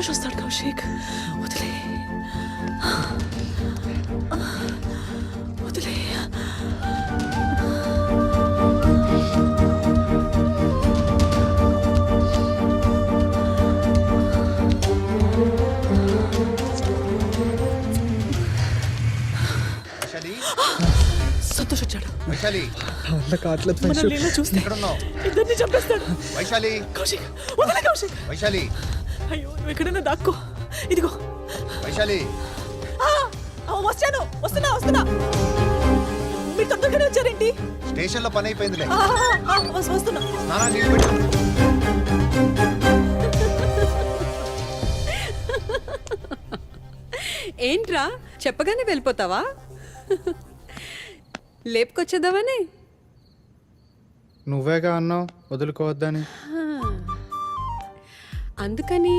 సంతోష్ వస్తాడు కౌశిక్, వదిలే వదిలే. సంతోష్ వచ్చాడు. మనల్ని ఇలా చూస్తే ఇద్దరిని చంపేస్తాడు. వైశాలి, కౌశిక్ వదిలే కౌశిక్. వైశాలి, అయ్యో నువ్వు ఎక్కడైనా దాక్కో. ఇదిగో వైశాలి. వస్తాను, వస్తున్నా. మీరు తొందరగానే వచ్చారేంటి? స్టేషన్ లో పని అయిపోయిందిలే. వస్తున్నా. స్నానాలు నీళ్ళు పెట్టు. ఏంట్రా చెప్పగానే వెళ్ళిపోతావా? లేపుకొచ్చేద్దామని. నువ్వేగా అన్నావు వదులుకోవద్దని. అందుకని